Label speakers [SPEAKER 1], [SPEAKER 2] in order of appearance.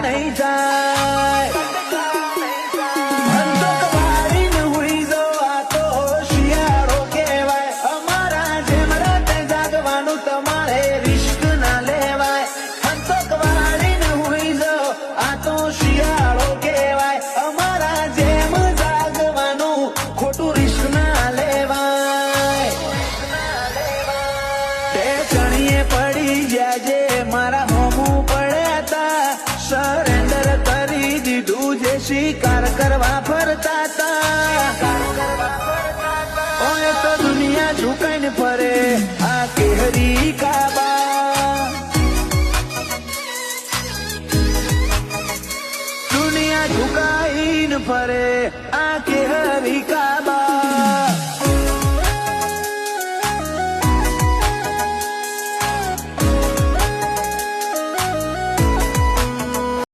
[SPEAKER 1] નહીં જાય અંતો કવાડીને હુઈ જો આ તો શિયાળો કહેવાય અમારા જેમ રાતે જાગવાનું તમારે રિસ્ક ના લેવાય અંતો કવાડીને હુઈ જો આ તો શિયાળો કહેવાય અમારા જેમ જાગવાનું ખોટું રિસ્ક ના લેવાય તે ચણીએ પડી ગયા જે મારા હોમું પડ્યા તા સરેન્ડર કરી દીધું જે શિકાર કરવા ફરતા તા ઓય તો દુનિયા ઝુકાઈને ફરે આ કેહરી કાબા દુનિયા ઝુકાઈને ફરે આ કેહરી કાબા